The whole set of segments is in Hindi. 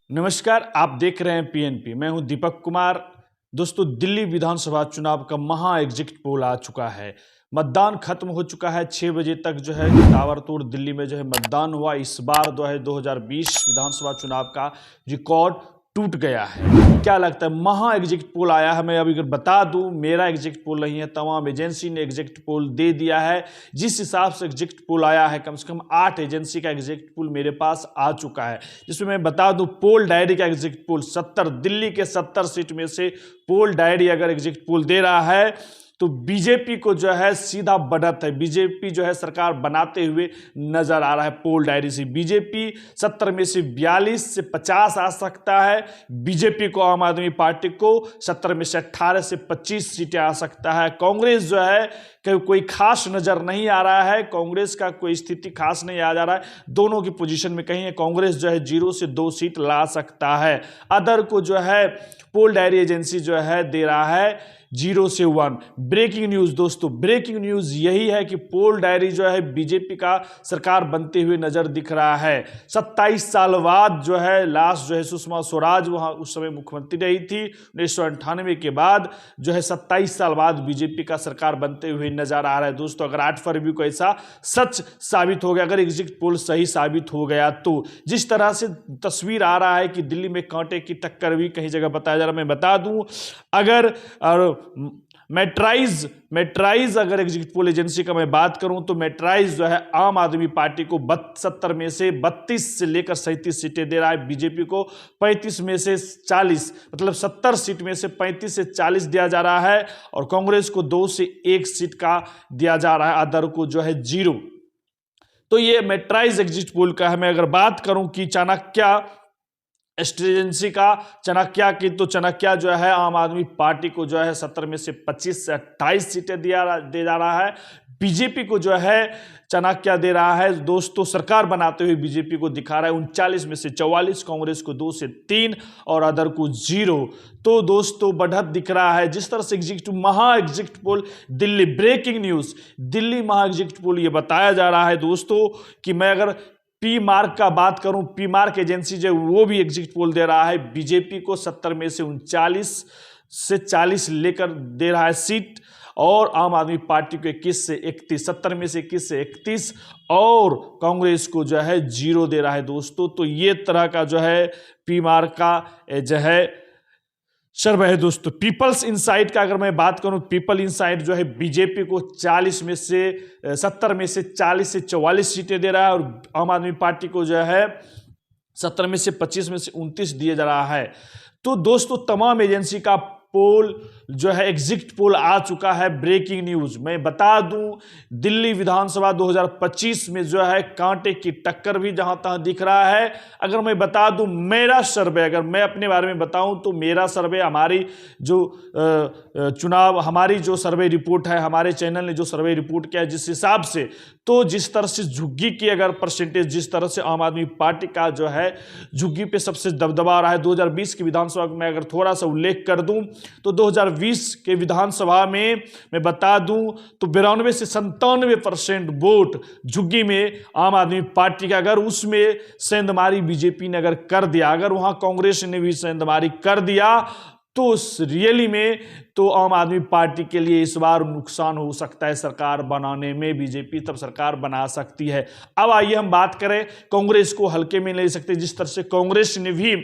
नमस्कार, आप देख रहे हैं पीएनपी। मैं हूं दीपक कुमार। दोस्तों, दिल्ली विधानसभा चुनाव का महा एग्जिट पोल आ चुका है। मतदान खत्म हो चुका है। 6 बजे तक जो है ताबड़तोड़ दिल्ली में जो है मतदान हुआ। इस बार जो है 2020 विधानसभा चुनाव का रिकॉर्ड टूट गया है। क्या लगता है, महा एग्जिट पोल आया है। मैं अभी अगर बता दूं, मेरा एग्जिट पोल नहीं है, तमाम एजेंसी ने एग्जिट पोल दे दिया है। जिस हिसाब से एग्जिट पोल आया है, कम से कम 8 एजेंसी का एग्जिट पोल मेरे पास आ चुका है। जिसमें मैं बता दूं, पोल डायरी का एग्जिट पोल 70 दिल्ली के 70 सीट में से पोल डायरी अगर एग्जिट पोल दे रहा है तो बीजेपी को जो है सीधा बढ़त है। बीजेपी जो है सरकार बनाते हुए नजर आ रहा है। पोल डायरी से बीजेपी 70 में से 42 से 50 आ सकता है। बीजेपी को, आम आदमी पार्टी को 70 में से 18 से 25 सीटें आ सकता है। कांग्रेस जो है कोई खास नजर नहीं आ रहा है। कांग्रेस का कोई स्थिति खास नहीं आ जा रहा है। दोनों की पोजीशन में कहीं है। कांग्रेस जो है 0 से 2 सीट ला सकता है। अदर को जो है पोल डायरी एजेंसी जो है दे रहा है 0 से 1। ब्रेकिंग न्यूज दोस्तों, ब्रेकिंग न्यूज यही है कि पोल डायरी जो है बीजेपी का सरकार बनते हुए नजर दिख रहा है। 27 साल बाद जो है लास्ट जो है सुषमा स्वराज वहां उस समय मुख्यमंत्री रही थी। 1998 के बाद जो है 27 साल बाद बीजेपी का सरकार बनते हुए नजर आ रहा है। दोस्तों, अगर 8 फरवरी को ऐसा सच साबित हो गया, अगर एग्जिट पोल सही साबित हो गया, तो जिस तरह से तस्वीर आ रहा है कि दिल्ली में कांटे की टक्कर भी कहीं जगह बताया जा रहा है। मैं बता दूं, अगर मेट्राइज अगर एग्जिट पोल एजेंसी का मैं बात करूं तो मेट्राइज जो है आम आदमी पार्टी को 70 में से 32 से लेकर 37 सीटें दे रहा है। बीजेपी को 35 में से 40, मतलब 70 सीट में से 35 से 40 दिया जा रहा है। और कांग्रेस को 2 से 1 सीट का दिया जा रहा है। अदर को जो है 0। तो ये मेट्राइज एग्जिट पोल का है। मैं अगर बात करूं कि चाणक्य एजेंसी का, चाणक्य की, तो चाणक्य जो है आम आदमी पार्टी को जो है 70 में से 25 से 28 सीटें दे जा रहा है। बीजेपी को जो है चाणक्य दे रहा है दोस्तों, सरकार बनाते हुए बीजेपी को दिखा रहा है 39 में से 44, कांग्रेस को 2 से 3 और अदर को 0। तो दोस्तों बढ़त दिख रहा है। जिस तरह से महा exit poll Delhi, breaking news, Delhi महा एग्जिट पोल ये बताया जा रहा है दोस्तों कि मैं अगर पी मार्क का बात करूं, पी मार्क एजेंसी जो वो भी एग्जिट पोल दे रहा है बीजेपी को 70 में से 39 से 40 लेकर दे रहा है सीट, और आम आदमी पार्टी को 21 से 31, 70 में से 21 से 31, और कांग्रेस को जो है 0 दे रहा है दोस्तों। तो ये तरह का जो है पी मार्क का जो है सर्वे है दोस्तों। पीपल्स इनसाइट का अगर मैं बात करूं, पीपल इनसाइट जो है बीजेपी को 40 में से 70 में से 40 से 44 सीटें दे रहा है, और आम आदमी पार्टी को जो है 70 में से 25 में से 29 दिए जा रहा है। तो दोस्तों तमाम एजेंसी का पोल जो है एग्जिट पोल आ चुका है। ब्रेकिंग न्यूज मैं बता दूं, दिल्ली विधानसभा 2025 में जो है कांटे की टक्कर भी जहां तहां दिख रहा है। अगर मैं बता दूं मेरा सर्वे, अगर मैं अपने बारे में बताऊं तो मेरा सर्वे, हमारी जो चुनाव, हमारी जो सर्वे रिपोर्ट है, हमारे चैनल ने जो सर्वे रिपोर्ट किया है जिस हिसाब से, तो जिस तरह से झुग्गी की अगर परसेंटेज, जिस तरह से आम आदमी पार्टी का जो है झुग्गी पे सबसे दबदबा रहा है 2020 की विधानसभा में अगर थोड़ा सा उल्लेख कर दूं तो 2020 के विधानसभा में मैं बता दूं तो 92 से 97% वोट झुग्गी में आम आदमी पार्टी का, अगर उसमें सेंधमारी बीजेपी ने अगर कर दिया, अगर वहां कांग्रेस ने भी सेंधमारी कर दिया, तो रियली में तो आम आदमी पार्टी के लिए इस बार नुकसान हो सकता है सरकार बनाने में। बीजेपी तब सरकार बना सकती है। अब आइए हम बात करें, कांग्रेस को हल्के में ले सकते। जिस तरह से कांग्रेस ने भी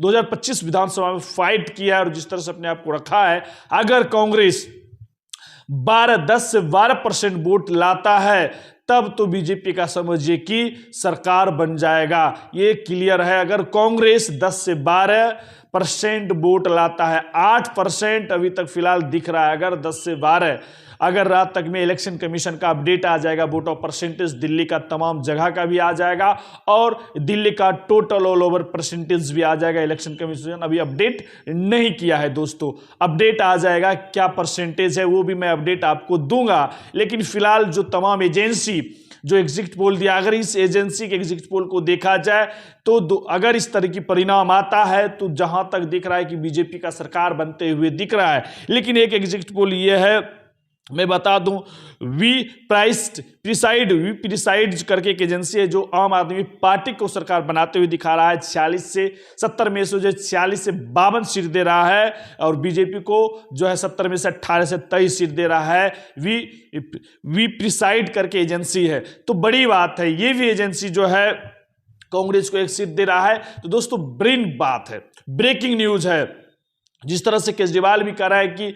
2025 विधानसभा में फाइट किया है और जिस तरह से अपने आप को रखा है, अगर कांग्रेस 10 से 12% वोट लाता है तब तो बीजेपी का समझिए कि सरकार बन जाएगा। ये क्लियर है। अगर कांग्रेस 10 से 12% वोट लाता है, 8% अभी तक फिलहाल दिख रहा है, अगर 10 से 12, अगर रात तक में इलेक्शन कमीशन का अपडेट आ जाएगा, वोट ऑफ परसेंटेज दिल्ली का तमाम जगह का भी आ जाएगा और दिल्ली का टोटल ऑल ओवर परसेंटेज भी आ जाएगा। इलेक्शन कमीशन अभी अपडेट नहीं किया है दोस्तों, अपडेट आ जाएगा। क्या परसेंटेज है वो भी मैं अपडेट आपको दूंगा। लेकिन फिलहाल जो तमाम एजेंसी जो एग्जिट पोल दिया, अगर इस एजेंसी के एग्जिट पोल को देखा जाए तो अगर इस तरह की परिणाम आता है तो जहां तक दिख रहा है कि बीजेपी का सरकार बनते हुए दिख रहा है। लेकिन एक एग्जिट पोल ये है मैं बता दूं, वी प्रिसाइड करके एक एजेंसी है जो आम आदमी पार्टी को सरकार बनाते हुए दिखा रहा है। 46 से 70 में से जो 46 से 52 सीट दे रहा है और बीजेपी को जो है 70 में से 18 से 23 सीट दे रहा है। वी प्रिसाइड करके एजेंसी है, तो बड़ी बात है। ये भी एजेंसी जो है कांग्रेस को एक सीट दे रहा है। तो दोस्तों बड़ी बात है, ब्रेकिंग न्यूज है। जिस तरह से केजरीवाल भी कह रहा है कि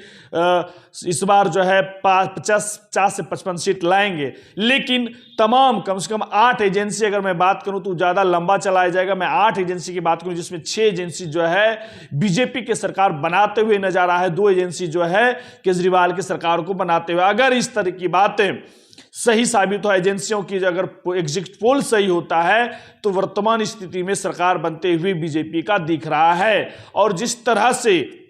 इस बार जो है 50 से 55 सीट लाएंगे, लेकिन तमाम कम से कम 8 एजेंसी, अगर मैं बात करूं तो ज़्यादा लंबा चलाया जाएगा। मैं 8 एजेंसी की बात करूं जिसमें 6 एजेंसी जो है बीजेपी के सरकार बनाते हुए नजर आ रहा है, 2 एजेंसी जो है केजरीवाल की सरकार को बनाते हुए। अगर इस तरह की बातें सही साबित हो, एजेंसियों की अगर एग्जिट पोल सही होता है, तो वर्तमान स्थिति में सरकार बनते हुए बीजेपी का दिख रहा है। और जिस तरह से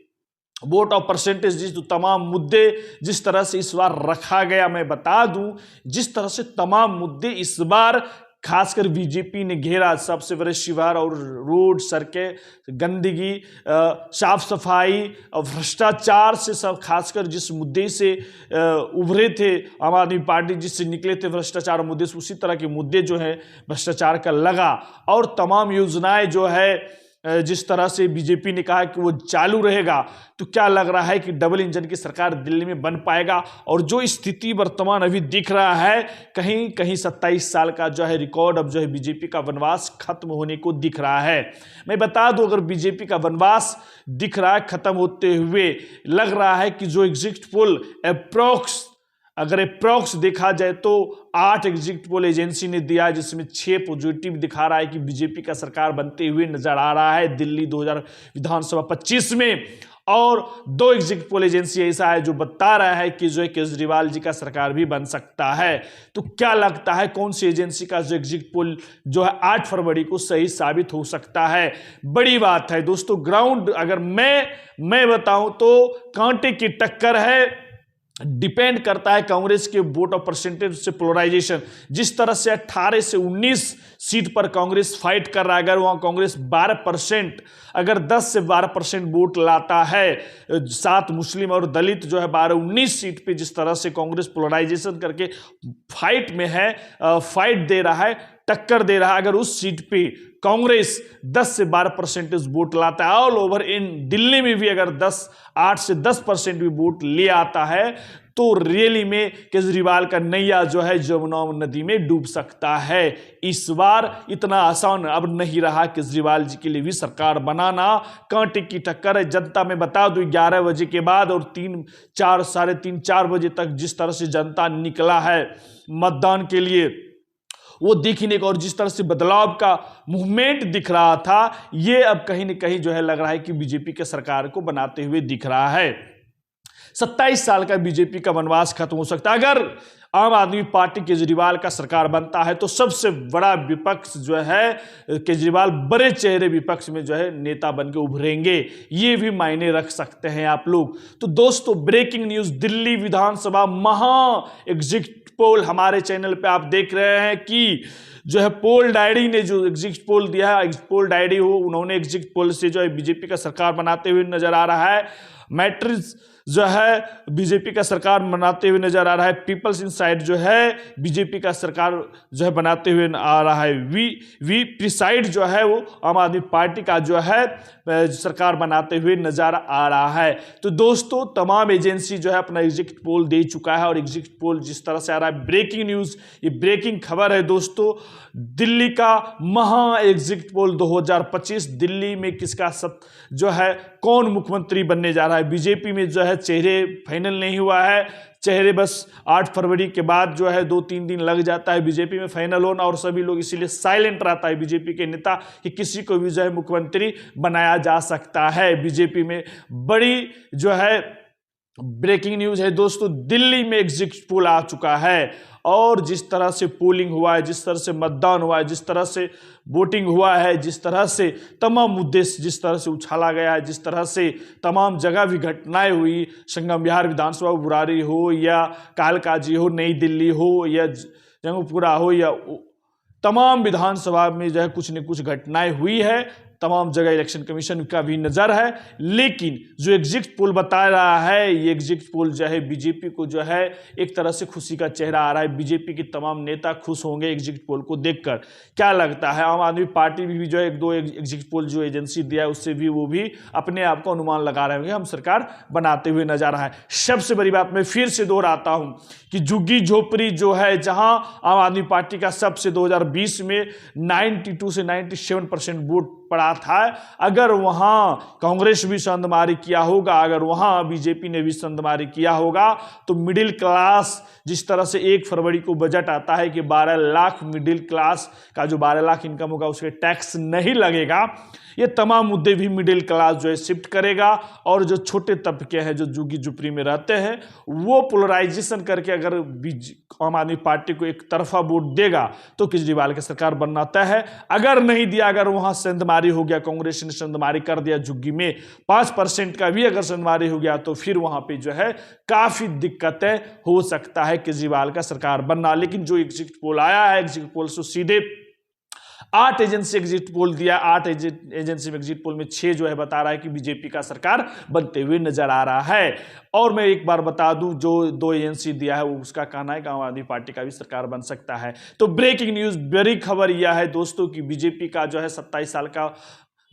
वोट ऑफ परसेंटेज, जिस तमाम मुद्दे जिस तरह से इस बार रखा गया, मैं बता दूं जिस तरह से तमाम मुद्दे इस बार खासकर बीजेपी ने घेरा, सबसे बड़े शिविर और रोड, सड़कें, गंदगी, साफ सफाई और भ्रष्टाचार से सब, खासकर जिस मुद्दे से उभरे थे आम आदमी पार्टी, जिससे निकले थे भ्रष्टाचार मुद्दे से, उसी तरह के मुद्दे जो है भ्रष्टाचार का लगा। और तमाम योजनाएं जो है जिस तरह से बीजेपी ने कहा कि वो चालू रहेगा, तो क्या लग रहा है कि डबल इंजन की सरकार दिल्ली में बन पाएगा। और जो स्थिति वर्तमान अभी दिख रहा है, कहीं कहीं 27 साल का जो है रिकॉर्ड अब जो है बीजेपी का वनवास खत्म होने को दिख रहा है। मैं बता दूं, अगर बीजेपी का वनवास दिख रहा है खत्म होते हुए, लग रहा है कि जो एग्जिट पोल अगर अप्रॉक्स देखा जाए तो 8 एग्जिट पोल एजेंसी ने दिया, जिसमें 6 पॉजिटिव दिखा रहा है कि बीजेपी का सरकार बनते हुए नजर आ रहा है दिल्ली 2000 विधानसभा 25 में। और 2 एग्जिट पोल एजेंसी ऐसा है जो बता रहा है कि जो है केजरीवाल जी का सरकार भी बन सकता है। तो क्या लगता है कौन सी एजेंसी का जो एग्जिट पोल जो है 8 फरवरी को सही साबित हो सकता है? बड़ी बात है दोस्तों। ग्राउंड अगर मैं बताऊं तो कांटे की टक्कर है, डिपेंड करता है कांग्रेस के वोट ऑफ परसेंटेज से, पोलराइजेशन। जिस तरह से 18 से 19 सीट पर कांग्रेस फाइट कर रहा है, अगर वहां कांग्रेस 12%, अगर 10 से 12% वोट लाता है, 7 मुस्लिम और दलित जो है 12-19 सीट पे जिस तरह से कांग्रेस पोलराइजेशन करके फाइट में है, फाइट दे रहा है, टक्कर दे रहा है, अगर उस सीट पे कांग्रेस 10 से 12% वोट लाता है, ऑल ओवर इन दिल्ली में भी अगर 8 से 10% भी वोट ले आता है, तो रियली में केजरीवाल का नैया जो है जमुना नदी में डूब सकता है। इस बार इतना आसान अब नहीं रहा केजरीवाल जी के लिए भी सरकार बनाना, कांटे की टक्कर है। जनता में बता दूं 11 बजे के बाद और 3-4, 3:30-4 बजे तक जिस तरह से जनता निकला है मतदान के लिए, वो देखने का, और जिस तरह से बदलाव का मूवमेंट दिख रहा था, ये अब कहीं न कहीं जो है लग रहा है कि बीजेपी के सरकार को बनाते हुए दिख रहा है। 27 साल का बीजेपी का वनवास खत्म हो सकता है। अगर आम आदमी पार्टी केजरीवाल का सरकार बनता है तो सबसे बड़ा विपक्ष जो है केजरीवाल, बड़े चेहरे विपक्ष में जो है नेता बन के उभरेंगे, ये भी मायने रख सकते हैं आप लोग। तो दोस्तों ब्रेकिंग न्यूज, दिल्ली विधानसभा महा एग्जिट पोल हमारे चैनल पे आप देख रहे हैं कि जो है पोल डायरी ने जो एग्जिट पोल दिया है, पोल डायरी हो, उन्होंने एग्जिट पोल से जो है बीजेपी का सरकार बनाते हुए नजर आ रहा है। मैट्रिक्स जो है बीजेपी का सरकार बनाते हुए नजर आ रहा है। पीपल्स इनसाइड जो है बीजेपी का सरकार जो है बनाते हुए आ रहा है। वी प्रिसाइड जो है वो आम आदमी पार्टी का जो है सरकार बनाते हुए नजर आ रहा है। तो दोस्तों तमाम एजेंसी जो है अपना एग्जिट पोल दे चुका है, और एग्जिट पोल जिस तरह से आ रहा है, ब्रेकिंग न्यूज, ये ब्रेकिंग खबर है दोस्तों। दिल्ली का महा एग्जिट पोल 2025, दिल्ली में किसका जो है कौन मुख्यमंत्री बनने जा रहा है। बीजेपी में जो है चेहरे फाइनल नहीं हुआ है, चेहरे बस 8 फरवरी के बाद जो है 2-3 दिन लग जाता है बीजेपी में फाइनल होना, और सभी लोग इसीलिए साइलेंट रहता है बीजेपी के नेता कि किसी को भी जो है मुख्यमंत्री बनाया जा सकता है। बीजेपी में बड़ी जो है ब्रेकिंग न्यूज है दोस्तों, दिल्ली में एग्जिट पोल आ चुका है, और जिस तरह से पोलिंग हुआ है, जिस तरह से मतदान हुआ है, जिस तरह से वोटिंग हुआ है, जिस तरह से तमाम मुद्दे जिस तरह से उछाला गया है, जिस तरह से तमाम जगह भी घटनाएं हुई, संगम विहार विधानसभा बुरारी हो या कालकाजी हो, नई दिल्ली हो या जंगपुरा हो, या तमाम विधानसभा में जो है कुछ न कुछ घटनाएं हुई है। तमाम जगह इलेक्शन कमीशन का भी नजर है। लेकिन जो एग्जिट पोल बता रहा है, ये एग्जिट पोल जो है बीजेपी को जो है एक तरह से खुशी का चेहरा आ रहा है। बीजेपी के तमाम नेता खुश होंगे एग्जिट पोल को देखकर। क्या लगता है, आम आदमी पार्टी भी जो है एक दो एग्जिट पोल जो एजेंसी दिया है उससे भी वो भी अपने आप को अनुमान लगा रहे होंगे हम सरकार बनाते हुए नजर आ रहा है। सबसे बड़ी बात मैं फिर से दोहराता हूं कि झुग्गी झोपड़ी जो है, जहां आम आदमी पार्टी का सबसे 2020 में 92 से 97% वोट पड़ा था, अगर वहां कांग्रेस भी संदमारी किया होगा, अगर वहां बीजेपी ने भी संदमारी किया होगा, तो मिडिल क्लास, जिस तरह से 1 फरवरी को बजट आता है कि 12 लाख मिडिल क्लास का जो 12 लाख इनकम होगा उसके टैक्स नहीं लगेगा, ये तमाम मुद्दे भी मिडिल क्लास जो है शिफ्ट करेगा। और जो छोटे तबके हैं जो झुग्गी झुपड़ी में रहते हैं, वो पोलराइजेशन करके अगर आम आदमी पार्टी को एक तरफा वोट देगा तो केजरीवाल की सरकार बनना तय है। अगर नहीं दिया, अगर वहां संदमारी हो गया, कांग्रेस ने संदमारी कर दिया झुग्गी में 5% का भी अगर संदमारी हो गया, तो फिर वहां पे जो है काफी दिक्कतें हो सकता है केजरीवाल का सरकार बनना। लेकिन जो एग्जिट पोल आया है, एग्जिट पोल से सीधे 8 एजेंसी एग्जिट पोल दिया, 8 एजेंसी में एग्जिट पोल में 6 जो है बता रहा है कि बीजेपी का सरकार बनते हुए नजर आ रहा है। और मैं एक बार बता दूं, जो 2 एजेंसी दिया है उसका कहना है कि आम आदमी पार्टी का भी सरकार बन सकता है। तो ब्रेकिंग न्यूज, बड़ी खबर यह है दोस्तों कि बीजेपी का जो है 27 साल का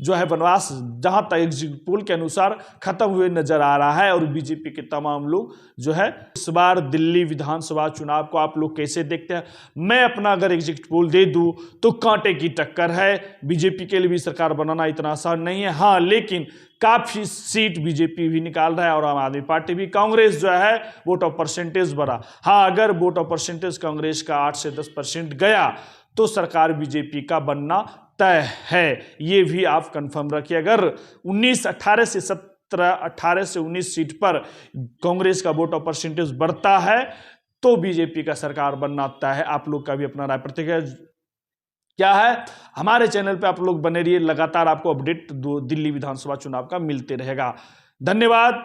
जो है वनवास जहां तक एग्जिट पोल के अनुसार खत्म हुए नजर आ रहा है। और बीजेपी के तमाम लोग जो है इस बार दिल्ली विधानसभा चुनाव को आप लोग कैसे देखते हैं? मैं अपना अगर एग्जिट पोल दे दूं तो कांटे की टक्कर है। बीजेपी के लिए भी सरकार बनाना इतना आसान नहीं है, हाँ, लेकिन काफी सीट बीजेपी भी निकाल रहा है और आम आदमी पार्टी भी। कांग्रेस जो है वोट ऑफ परसेंटेज बढ़ा, हाँ, अगर वोट ऑफ परसेंटेज कांग्रेस का 8 से 10% गया तो सरकार बीजेपी का बनना तय है। ये भी आप कंफर्म रखिए। अगर 18 से 19 सीट पर कांग्रेस का वोट ऑफ परसेंटेज बढ़ता है तो बीजेपी का सरकार बनना तय है। आप लोग का भी अपना राय प्रतिक्रिया क्या है? हमारे चैनल पे आप लोग बने रहिए, लगातार आपको अपडेट दिल्ली विधानसभा चुनाव का मिलते रहेगा। धन्यवाद।